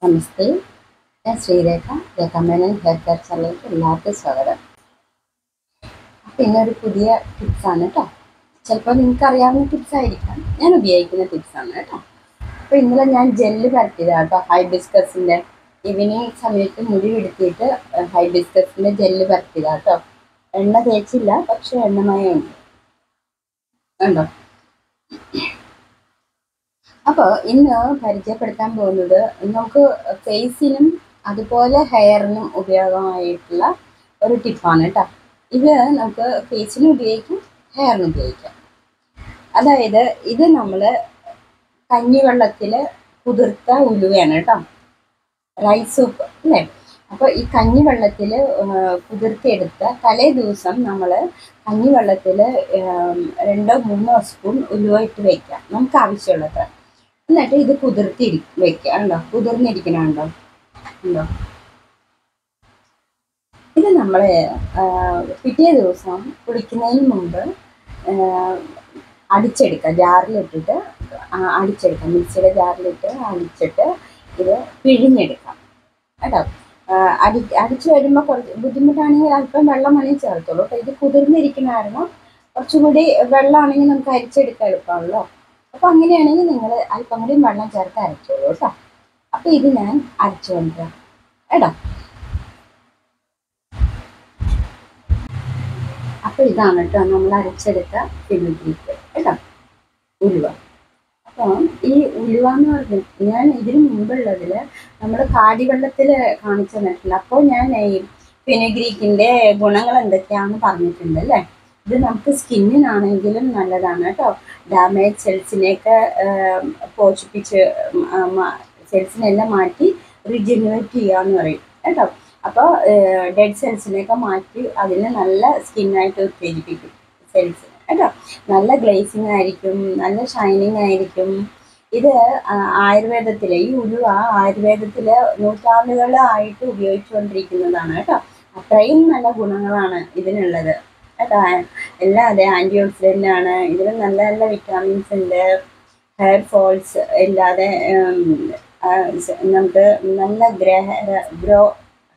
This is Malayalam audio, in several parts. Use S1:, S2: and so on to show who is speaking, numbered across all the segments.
S1: നമസ്തേ, ഞാൻ ശ്രീരേഖ. രേഖാമേനോൻ ഹെയർ കെയർ ചാനലിലേക്ക് എല്ലാവർക്കും സ്വാഗതം. അപ്പം ഇന്നൊരു പുതിയ ടിപ്സാണ് കേട്ടോ. ചിലപ്പോൾ നിങ്ങൾക്ക് അറിയാവുന്ന ടിപ്സ് ആയിരിക്കാം, ഞാൻ ഉപയോഗിക്കുന്ന ടിപ്സാണ് കേട്ടോ. അപ്പോൾ ഇന്നലെ ഞാൻ ജെല്ല് പരത്തിയതാണ് കേട്ടോ, ഹൈബിസ്കസിൻ്റെ. ഈവനിങ് സമയത്ത് മുടി പിടുത്തിയിട്ട് ഹൈബിസ്കസിൻ്റെ ജെല്ല് പരത്തിയതാണ് കേട്ടോ. എണ്ണ തേച്ചില്ല, പക്ഷേ എണ്ണമയമുണ്ട് കണ്ടോ. അപ്പോൾ ഇന്ന് പരിചയപ്പെടുത്താൻ പോകുന്നത് നമുക്ക് ഫേസിനും അതുപോലെ ഹെയറിനും ഉപയോഗമായിട്ടുള്ള ഒരു ടിപ്പാണ് കേട്ടോ. ഇത് നമുക്ക് ഫേസിനും ഉപയോഗിക്കാം, ഹെയറിനും ഉപയോഗിക്കാം. അതായത് ഇത് നമ്മൾ കഞ്ഞിവെള്ളത്തിൽ കുതിർത്ത ഉലുവയാണ് കേട്ടോ, റൈസ് സൂപ്പ് അല്ലേ. അപ്പോൾ ഈ കഞ്ഞിവെള്ളത്തിൽ കുതിർത്തിയെടുത്ത തലേ ദിവസം നമ്മൾ കഞ്ഞിവെള്ളത്തിൽ 2-3 സ്പൂൺ ഉലുവ ഇട്ട് വയ്ക്കാം, നമുക്ക് ആവശ്യമുള്ളത്. എന്നിട്ട് ഇത് കുതിർത്തി വെക്കുക ഉണ്ടോ, കുതിർന്നിരിക്കണുണ്ടോ ഉണ്ടോ. ഇത് നമ്മൾ പിറ്റേ ദിവസം കുളിക്കുന്നതിന് മുമ്പ് അടിച്ചെടുക്കുക, ജാറിലിട്ടിട്ട് അടിച്ചെടുക്കാം, മിക്സിയുടെ ജാറിലിട്ട് അടിച്ചിട്ട് ഇത് പിഴിഞ്ഞെടുക്കാം കേട്ടോ. അടിച്ചു വരുമ്പോൾ കുറച്ച് ബുദ്ധിമുട്ടാണെങ്കിൽ അല്പം വെള്ളം വേണമെങ്കിൽ ചേർത്തോളൂ. അപ്പോൾ ഇത് കുതിർന്നിരിക്കുന്ന കാരണം കുറച്ചുകൂടി വെള്ളമാണെങ്കിൽ നമുക്ക് അരിച്ചെടുക്കാൻ എളുപ്പമാണല്ലോ. അപ്പോൾ അങ്ങനെയാണെങ്കിൽ നിങ്ങൾ അല്പം കൂടി വെള്ളം ചേർത്ത് അരച്ചോളൂ കേട്ടോ. അപ്പോൾ ഇത് ഞാൻ അരച്ചു കൊണ്ടുവരാം കേട്ടോ. അപ്പോൾ ഇതാണ് കേട്ടോ നമ്മൾ അരച്ചെടുത്ത ഫെനുഗ്രീക്ക് കേട്ടോ, ഉലുവ. അപ്പം ഈ ഉലുവ എന്ന് പറഞ്ഞാൽ ഞാൻ ഇതിന് മുമ്പുള്ളതിൽ നമ്മൾ കാടിവെള്ളത്തിൽ കാണിച്ചു തന്നിട്ടുണ്ട്. അപ്പോൾ ഞാൻ ഈ ഫെനുഗ്രീക്കിൻ്റെ ഗുണങ്ങൾ എന്തൊക്കെയാണെന്ന് പറഞ്ഞിട്ടുണ്ട് അല്ലേ. ഇത് നമുക്ക് സ്കിന്നിനാണെങ്കിലും നല്ലതാണ് കേട്ടോ. ഡാമേജ് സെൽസിനെയൊക്കെ പോഷിപ്പിച്ച് സെൽസിനെല്ലാം മാറ്റി റിജനുവേറ്റ് ചെയ്യാന്ന് പറയും കേട്ടോ. അപ്പോൾ ഡെഡ് സെൽസിനെയൊക്കെ മാറ്റി അതിന് നല്ല സ്കിന്നായിട്ട് ഉത്തേജിപ്പിക്കും സെൽസിന് കേട്ടോ. നല്ല ഗ്ലേസിങ് ആയിരിക്കും, നല്ല ഷൈനിങ് ആയിരിക്കും. ഇത് ആയുർവേദത്തിൽ ഈ ഉലുവ ആയുർവേദത്തിൽ നൂറ്റാണ്ടുകളായിട്ട് ഉപയോഗിച്ചുകൊണ്ടിരിക്കുന്നതാണ് കേട്ടോ. അത്രയും നല്ല ഗുണങ്ങളാണ് ഇതിനുള്ളത് കേട്ടോ. എല്ലാം അതെ, ആൻറ്റി ഓക്സിഡൻ്റ് ആണ്. ഇതിൽ നല്ല നല്ല വിറ്റാമിൻസ് ഉണ്ട്. ഹെയർ ഫോൾസ് ഇല്ലാതെ നമുക്ക് നല്ല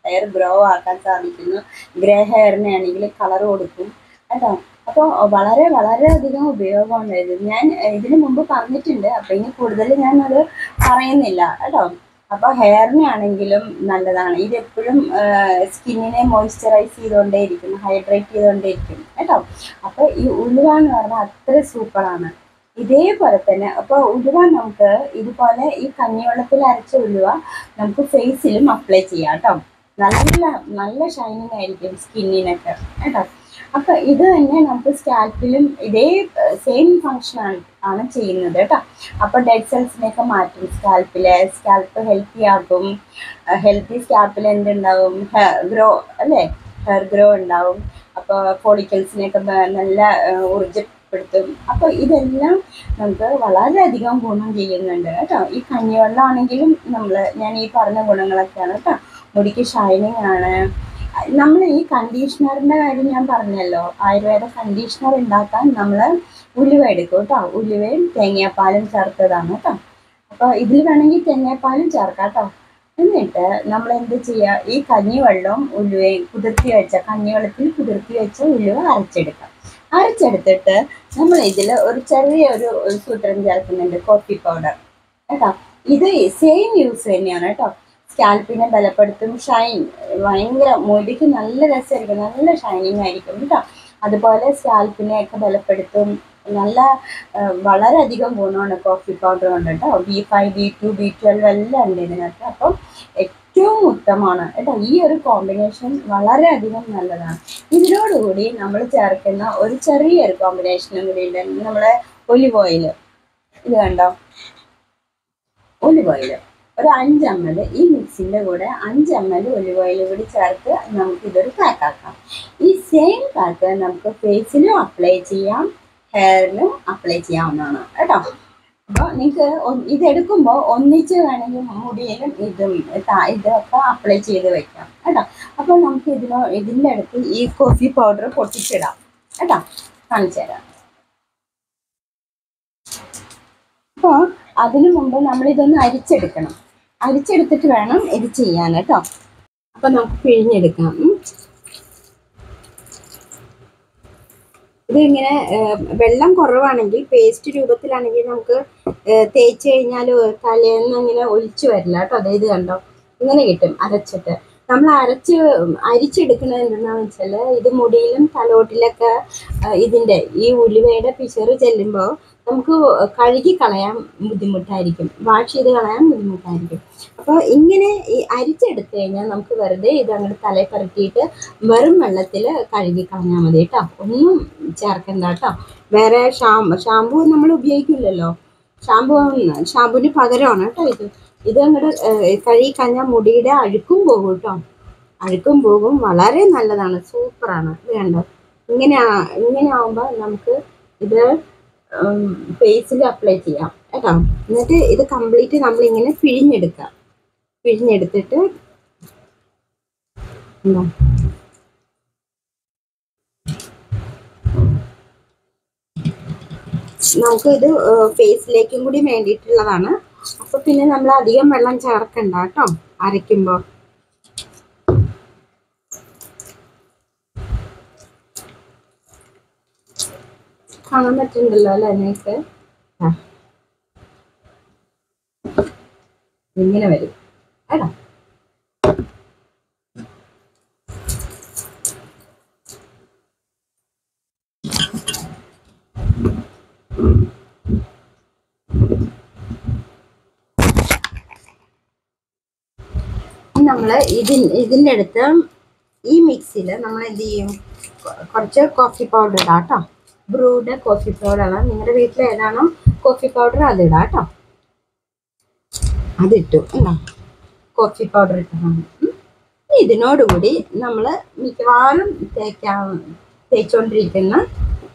S1: ഹെയർ ഗ്രോ ആക്കാൻ സാധിക്കുന്നു. ഗ്രേ ഹെയറിനെ ആണെങ്കിൽ കളർ കൊടുക്കും കേട്ടോ. അപ്പോൾ വളരെ വളരെയധികം ഉപയോഗമുണ്ട് ഇത്. ഞാൻ ഇതിന് മുമ്പ് പറഞ്ഞിട്ടുണ്ട്, അപ്പോൾ ഇനി കൂടുതൽ ഞാനത് പറയുന്നില്ല കേട്ടോ. അപ്പോൾ ഹെയറിനാണെങ്കിലും നല്ലതാണ്. ഇതെപ്പോഴും സ്കിന്നിനെ മോയ്സ്ചറൈസ് ചെയ്തുകൊണ്ടേയിരിക്കും, ഹൈഡ്രേറ്റ് ചെയ്തുകൊണ്ടേയിരിക്കും കേട്ടോ. അപ്പോൾ ഈ ഉലുവ എന്ന് പറഞ്ഞാൽ അത്ര സൂപ്പറാണ്. ഇതേപോലെ തന്നെ അപ്പോൾ ഉലുവ നമുക്ക് ഇതുപോലെ ഈ കഞ്ഞിവെള്ളത്തിൽ അരച്ച ഉലുവ നമുക്ക് ഫേസിലും അപ്ലൈ ചെയ്യാം കേട്ടോ. നല്ല നല്ല ഷൈനിങ് ആയിരിക്കും സ്കിന്നിനൊക്കെ കേട്ടോ. അപ്പോൾ ഇത് തന്നെ നമുക്ക് സ്കാൽപ്പിലും ഇതേ സെയിം ഫങ്ഷൻ ആണ് ചെയ്യുന്നത് കേട്ടോ. അപ്പോൾ ഡെഡ് സെൽസിനെയൊക്കെ മാറ്റും സ്കാൽപ്പ് ഹെൽത്തി ആക്കും. ഹെൽത്തി സ്കാൽപ്പിൽ എന്തുണ്ടാവും, ഗ്രോ അല്ലേ, ഹെയർ ഗ്രോ ഉണ്ടാവും. അപ്പോൾ ഫോളിക്കിൾസിനെയൊക്കെ നല്ല ഊർജ്ജപ്പെടുത്തും. അപ്പോൾ ഇതെല്ലാം നമുക്ക് വളരെയധികം ഗുണം ചെയ്യുന്നുണ്ട് കേട്ടോ. ഈ കഞ്ഞിവെള്ളമാണെങ്കിലും ഞാൻ ഈ പറഞ്ഞ ഗുണങ്ങളൊക്കെയാണ് കേട്ടോ. മുടിക്ക് ഷൈനിങ് ആണ്. നമ്മൾ ഈ കണ്ടീഷണറിൻ്റെ കാര്യം ഞാൻ പറഞ്ഞല്ലോ, ആയുർവേദ കണ്ടീഷണർ ഉണ്ടാക്കാൻ നമ്മൾ ഉലുവ എടുക്കും കേട്ടോ. ഉലുവയും തേങ്ങാപ്പാലും ചേർത്തതാണ് കേട്ടോ. അപ്പോൾ ഇതിൽ വേണമെങ്കിൽ തേങ്ങാപ്പാലും ചേർക്കാം കേട്ടോ. എന്നിട്ട് നമ്മൾ എന്ത് ചെയ്യുക, ഈ കഞ്ഞിവെള്ളവും ഉലുവയും കഞ്ഞിവെള്ളത്തിൽ കുതിർത്തി വെച്ച ഉലുവ അരച്ചെടുത്തിട്ട് നമ്മൾ ഇതിൽ ഒരു ചെറിയൊരു സൂത്രം ചേർക്കുന്നുണ്ട്, കോഫി പൗഡർ കേട്ടോ. ഇത് സെയിം യൂസ് തന്നെയാണ് കേട്ടോ. സ്കാൽപ്പിനെ ബലപ്പെടുത്തും, ഭയങ്കര മുടിക്ക് നല്ല രസമായിരിക്കും, നല്ല ഷൈനിങ് ആയിരിക്കും കേട്ടോ. അതുപോലെ സ്കാൽപ്പിനെയൊക്കെ ബലപ്പെടുത്തും. വളരെയധികം ഗുണമാണ് കോഫി പൗഡർ കൊണ്ട് കേട്ടോ. B5, B2, B12 എല്ലാം ഉണ്ട് ഇതിനകത്ത്. അപ്പം ഏറ്റവും ഉത്തമമാണ് കേട്ടോ. ഈ ഒരു കോമ്പിനേഷൻ വളരെയധികം നല്ലതാണ്. ഇതിനോടുകൂടി നമ്മൾ ചേർക്കുന്ന ഒരു ചെറിയൊരു കോമ്പിനേഷനും കൂടി ഉണ്ട്, നമ്മുടെ ഒലിവ് ഓയിൽ. ഇത് കണ്ടോ, ഒലിവ് ഓയിൽ ഒരു 5 ml, ഈ മിക്സിൻ്റെ കൂടെ 5 ml ഒലിവ് ഓയിൽ കൂടി ചേർത്ത് നമുക്കിതൊരു പാക്കാക്കാം. ഈ സെയിം പാക്ക് നമുക്ക് ഫേസിലും അപ്ലൈ ചെയ്യാം, ഹെയറിലും അപ്ലൈ ചെയ്യാവുന്നതാണ് കേട്ടോ. അപ്പോൾ നിങ്ങൾക്ക് ഇതെടുക്കുമ്പോൾ ഒന്നിച്ച് വേണമെങ്കിൽ മുടിയിലും ഇതൊക്കെ അപ്ലൈ ചെയ്ത് വെക്കാം കേട്ടോ. അപ്പോൾ നമുക്ക് ഇതിൻ്റെ അടുത്ത് ഈ കോഫി പൗഡർ പൊട്ടിച്ചിടാം കേട്ടോ. കാണിച്ചു തരാം. അപ്പോൾ അതിനു മുമ്പ് നമ്മളിതൊന്ന് അരിച്ചെടുക്കണം. അരിച്ചെടുത്തിട്ട് വേണം ഇത് ചെയ്യാൻ കേട്ടോ. അപ്പൊ നമുക്ക് പിഴിഞ്ഞെടുക്കാം. ഇതിങ്ങനെ വെള്ളം കുറവാണെങ്കിൽ പേസ്റ്റ് രൂപത്തിലാണെങ്കിൽ നമുക്ക് തേച്ച് കഴിഞ്ഞാൽ തലേന്ന് ഇങ്ങനെ ഒലിച്ചു വരില്ല കേട്ടോ. അതായത് കണ്ടോ, ഇങ്ങനെ കിട്ടും അരച്ചിട്ട്. നമ്മൾ അരിച്ചെടുക്കുന്നത് എന്താണെന്ന് വെച്ചാൽ ഇത് മുടിയിലും തലോട്ടിലൊക്കെ ഇതിൻ്റെ ഈ ഉലുവയുടെ പിശറ് ചെല്ലുമ്പോൾ നമുക്ക് കഴുകി കളയാൻ ബുദ്ധിമുട്ടായിരിക്കും, വാഷ് ചെയ്ത് കളയാൻ ബുദ്ധിമുട്ടായിരിക്കും. അപ്പോൾ ഇങ്ങനെ ഈ അരിച്ചെടുത്ത് കഴിഞ്ഞാൽ നമുക്ക് വെറുതെ ഇത് അങ്ങോട്ട് തലയിൽ പരത്തിയിട്ട് വെറും വെള്ളത്തിൽ കഴുകി കളഞ്ഞാൽ മതി കേട്ടോ. ഒന്നും ചേർക്കണ്ട കേട്ടോ. വേറെ ഷാമ്പു നമ്മൾ ഉപയോഗിക്കില്ലല്ലോ. ഷാമ്പുവിന് പകരമാണ് കേട്ടോ ഇത് അങ്ങോട്ട് കഴുകി കഴിഞ്ഞാൽ മുടിയുടെ അഴുക്കും പോകും കേട്ടോ. അഴുക്കും പോകും. വളരെ നല്ലതാണ്, സൂപ്പറാണ്. ഇത് കണ്ടോ, ഇങ്ങനെ ആവുമ്പോൾ നമുക്ക് ഇത് ഫേസിൽ അപ്ലൈ ചെയ്യാം കേട്ടോ. എന്നിട്ട് ഇത് കംപ്ലീറ്റ് നമ്മളിങ്ങനെ പിഴിഞ്ഞെടുത്തിട്ട് നമുക്ക് ഇത് ഫേസിലേക്കും കൂടി വേണ്ടിയിട്ടുള്ളതാണ്. അപ്പൊ പിന്നെ നമ്മൾ അധികം വെള്ളം ചേർക്കണ്ട കേട്ടോ അരയ്ക്കുമ്പോൾ. കാണാൻ പറ്റുന്നുണ്ടല്ലോ അല്ലേ നിങ്ങൾക്ക്? ഇങ്ങനെ വരും കേട്ടോ. നമ്മൾ ഇതിൻ്റെ അടുത്ത് ഈ മിക്സിയിൽ നമ്മൾ എന്ത് ചെയ്യും, കുറച്ച് കോഫി പൗഡർ ഇടാം കേട്ടോ. ബ്രൂഡ് കോഫി പൗഡറാണ്. നിങ്ങളുടെ വീട്ടിൽ ഏതാണോ കോഫി പൗഡർ അത് ഇടാം കേട്ടോ. അതിട്ടു എന്നാ കോഫി പൗഡർ ഇട്ടതാണ്. ഇതിനോടുകൂടി നമ്മൾ മിക്കവാറും തേച്ചുകൊണ്ടിരിക്കുന്ന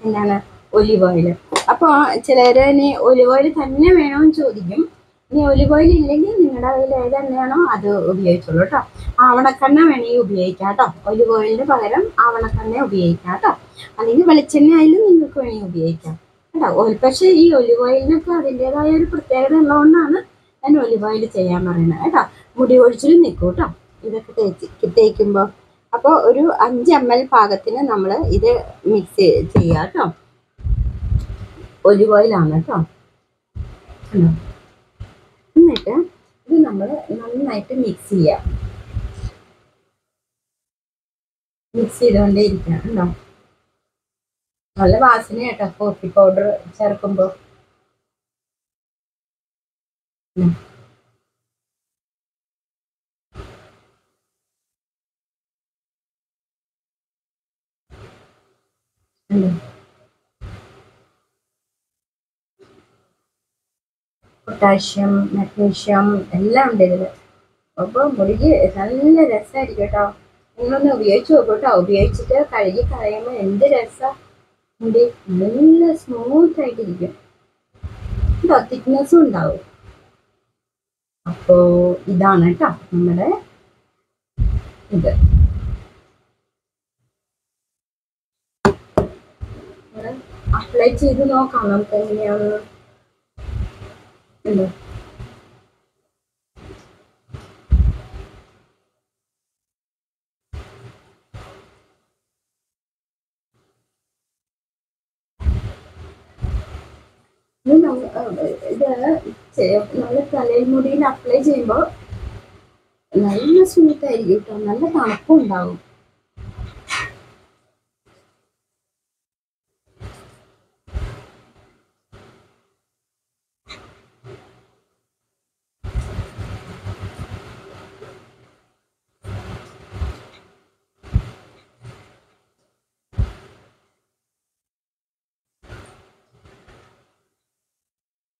S1: എന്താണ്, ഒലിവ് ഓയിൽ. അപ്പോൾ ചിലർ ഇനി ഒലിവ് ഓയിൽ തന്നെ വേണമെന്ന് ചോദിക്കും. ഇനി ഒലിവ് ഓയിൽ ഇല്ലെങ്കിൽ നിങ്ങളുടെ കയ്യിൽ ഏതെണ്ണയാണോ അത് ഉപയോഗിച്ചോളൂ കേട്ടോ. ആവണക്കെണ്ണ വേണമെങ്കിൽ ഉപയോഗിക്കാം കേട്ടോ. ഒലിവ് ഓയിലിന് പകരം ആവണക്കെണ്ണ ഉപയോഗിക്കാം കേട്ടോ. അല്ലെങ്കിൽ വെളിച്ചെണ്ണ ആയാലും നിങ്ങൾക്ക് വേണമെങ്കിൽ ഉപയോഗിക്കാം കേട്ടോ. പക്ഷേ ഈ ഒലിവ് ഓയിലിനൊക്കെ അതിൻ്റെതായ ഒരു പ്രത്യേകത ഉള്ളതുകൊണ്ടാണ് ഞാൻ ഒലിവ് ഓയിൽ ചെയ്യാൻ പറയുന്നത് കേട്ടോ. മുടി ഒഴിച്ചിലും നിൽക്കും കേട്ടോ ഇതൊക്കെ തേക്കുമ്പോൾ. അപ്പോൾ ഒരു 5 ml പാകത്തിന് നമ്മൾ ഇത് മിക്സ് ചെയ്യുക കേട്ടോ. ഒലിവ് ഓയിലാണ് കേട്ടോ. എന്നിട്ട് ഇത് നമ്മൾ നന്നായിട്ട് മിക്സ് ചെയ്യാം. മിക്സ് ചെയ്തുകൊണ്ടേ ഇരിക്കണം കേട്ടോ. നല്ല വാസന കേട്ടോ കോഫി പൗഡർ ചേർക്കുമ്പോൾ. പൊട്ടാഷ്യം, മഗ്നീഷ്യം എല്ലാം ഉണ്ട് ഇതിൽ. അപ്പോൾ മുടിക്ക് നല്ല രസമായിരിക്കും കേട്ടോ. നിങ്ങളൊന്ന് ഉപയോഗിച്ച് നോക്കൂ കേട്ടോ. ഉപയോഗിച്ചിട്ട് കഴുകി കളയുമ്പോൾ എന്ത് രസമാണ്. മുടി നല്ല സ്മൂത്ത് ആയിട്ടിരിക്കും കേട്ടോ. തിക്നെസ്സും ഉണ്ടാവും. അപ്പോൾ ഇതാണ് കേട്ടോ നമ്മുടെ ഇത്. അപ്ലൈ ചെയ്ത് നോക്കാം നമുക്ക് എങ്ങനെയാണ്. ഇത് നമ്മൾ തലയിൽ മുടിയിൽ അപ്ലൈ ചെയ്യുമ്പോൾ നല്ല സ്മൂത്ത് ആയിരിക്കും കേട്ടോ. നല്ല തണുപ്പും ഉണ്ടാവും.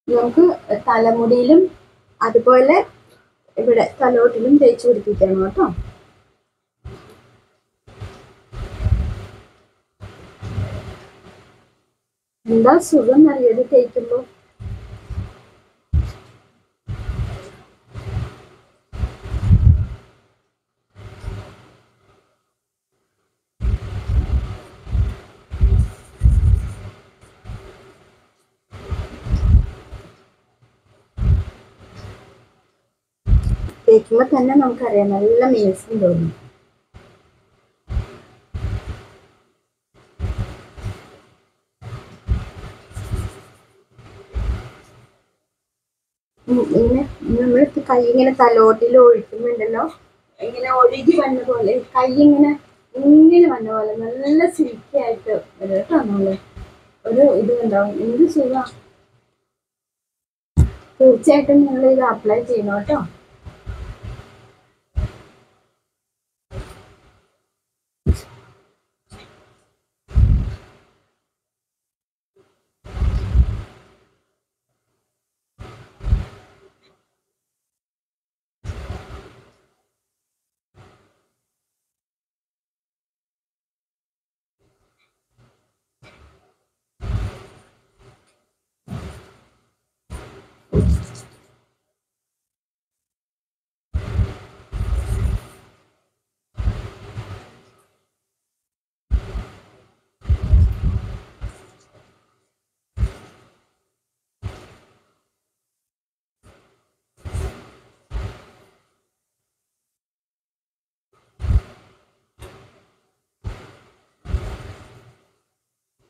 S1: നമുക്ക് തലമുടിയിലും അതുപോലെ ഇവിടെ തലോട്ടിലും തേച്ച് പിടിപ്പിക്കണം കേട്ടോ. എന്താ സുഖം എന്നറിയത് തേക്കുമ്പോൾ. തേക്കുമ്പോൾ തന്നെ നമുക്കറിയാം നല്ല മിനുസം തോന്നും. ഇങ്ങനെ നമ്മൾ കൈ ഇങ്ങനെ തലോട്ടിൽ ഒഴിക്കുന്നുണ്ടല്ലോ, ഇങ്ങനെ ഒഴുകി വന്ന പോലെ കൈ ഇങ്ങനെ ഇങ്ങനെ വന്ന പോലെ നല്ല സിൽക്കി ആയിട്ട് വരും കേട്ടോ. നമ്മള് ഒരു ഇത് ഉണ്ടാവും, എന്ത് സുഖം. തീർച്ചയായിട്ടും നിങ്ങൾ ഇത് അപ്ലൈ ചെയ്യണം കേട്ടോ.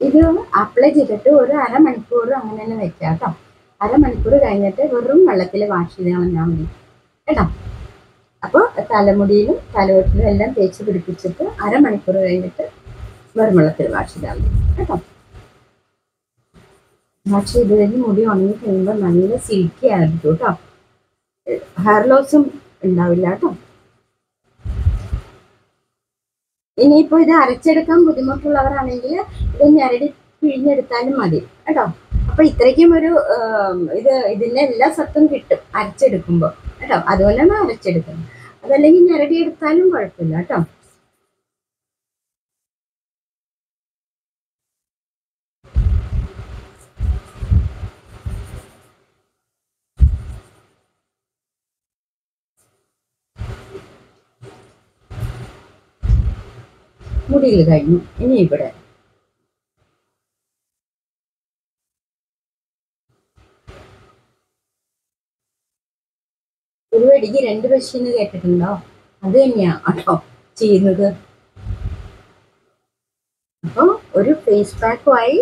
S1: ഇത് അപ്ലൈ ചെയ്തിട്ട് ഒരു അരമണിക്കൂർ അങ്ങനെ തന്നെ വെക്കാം കേട്ടോ. അരമണിക്കൂർ കഴിഞ്ഞിട്ട് വെറും വെള്ളത്തിൽ വാഷ് ചെയ്ത് കളഞ്ഞാൽ മതി കേട്ടോ. അപ്പോൾ തലമുടിയിലും തലയോട്ടിലും എല്ലാം തേച്ച് പിടിപ്പിച്ചിട്ട് അരമണിക്കൂർ കഴിഞ്ഞിട്ട് വെറും വെള്ളത്തിൽ വാഷ് ചെയ്താൽ മതി കേട്ടോ. വാഷ് ചെയ്ത് കഴിഞ്ഞ് മുടി ഉണങ്ങി കഴിയുമ്പോൾ നല്ല സിൽക്കി ആയിരിക്കും കേട്ടോ. ഹെയർ ലോസും ഉണ്ടാവില്ല കേട്ടോ. ഇനിയിപ്പോൾ ഇത് അരച്ചെടുക്കാൻ ബുദ്ധിമുട്ടുള്ളവരാണെങ്കിൽ ഇത് ഞെരടി പിഴിഞ്ഞെടുത്താലും മതി കേട്ടോ. അപ്പൊ ഇത്രയ്ക്കും ഒരു ഇതിന്റെ എല്ലാ സത്തും കിട്ടും അരച്ചെടുക്കുമ്പോൾ കേട്ടോ. അതുപോലെയാണ് അരച്ചെടുക്കുന്നത്. അതല്ലെങ്കിൽ ഞെരടി എടുത്താലും കുഴപ്പമില്ല കേട്ടോ. മുടിയിൽ കഴിഞ്ഞു. ഇനി ഇവിടെ ഒരു വെടിക്ക് 2 പശീന്ന് കേട്ടിട്ടുണ്ടോ? അത് തന്നെയാ കേട്ടോ ചെയ്യുന്നത്. അപ്പൊ ഒരു ഫേസ് പാക്കുമായി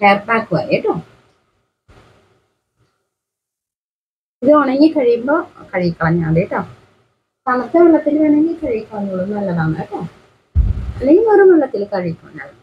S1: ഹെയർ പാക്കുമായി കേട്ടോ. ഇത് ഉണങ്ങി കഴിയുമ്പോൾ കഴുകിക്കളഞ്ഞാൽ മതി കേട്ടോ. തണുത്ത വെള്ളത്തിൽ വേണമെങ്കിൽ കഴുകിക്കളഞ്ഞോളൂ, നല്ലതാണ് കേട്ടോ. അല്ലെങ്കിൽ വെറും വെള്ളത്തിൽ കഴുകിക്കളഞ്ഞാൽ മതി.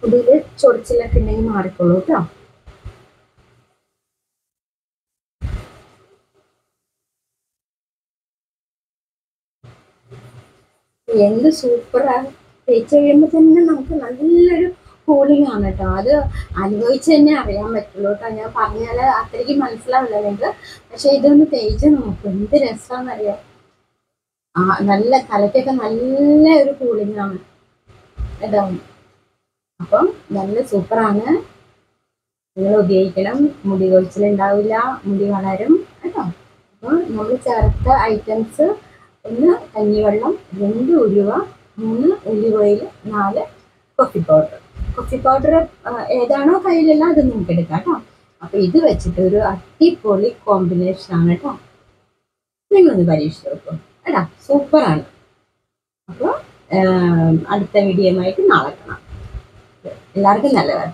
S1: മുടിയിൽ ചൊറിച്ചിലൊക്കെ ഉണ്ടെങ്കിൽ മാറിക്കോളൂ കേട്ടോ. എന്ത് സൂപ്പറാണ്. തേച്ച് കഴിയുമ്പോൾ തന്നെ നമുക്ക് നല്ലൊരു കൂളിംഗ് ആണ് കേട്ടോ. അത് അനുഭവിച്ച് തന്നെ അറിയാൻ പറ്റുള്ളൂ കേട്ടോ. ഞാൻ പറഞ്ഞാൽ അത്രയ്ക്ക് മനസ്സിലാവില്ല നിങ്ങൾക്ക്. പക്ഷെ ഇതൊന്ന് തേച്ച് നോക്കും, എന്ത് രസമാണെന്നറിയാം. നല്ല തലയ്ക്കൊക്കെ നല്ല ഒരു കൂളിംഗ് ആണ് കേട്ടോ. അപ്പം നല്ല സൂപ്പറാണ്, നിങ്ങൾ ഉപയോഗിക്കണം. മുടി കൊഴിച്ചിലുണ്ടാവില്ല, മുടി വളരും കേട്ടോ. അപ്പോൾ നമ്മൾ ചേർത്ത ഐറ്റംസ്: 1 കഞ്ഞിവെള്ളം, 2 ഉലുവ, 3 olive oil, 4 coffee powder. Coffee powder ഏതാണോ കയ്യിലുള്ള അത് നിങ്ങൾക്ക് എടുക്കാം കേട്ടോ. അപ്പൊ ഇത് വെച്ചിട്ട് ഒരു അടിപൊളി കോമ്പിനേഷൻ ആണ് കേട്ടോ. നിങ്ങളൊന്ന് പരീക്ഷിച്ച് നോക്കും കേട്ടോ, സൂപ്പറാണ്. അപ്പോൾ അടുത്ത വീഡിയോയുമായിട്ട് നാളെ കാണാം. എല്ലാവർക്കും നല്ലതാണ്.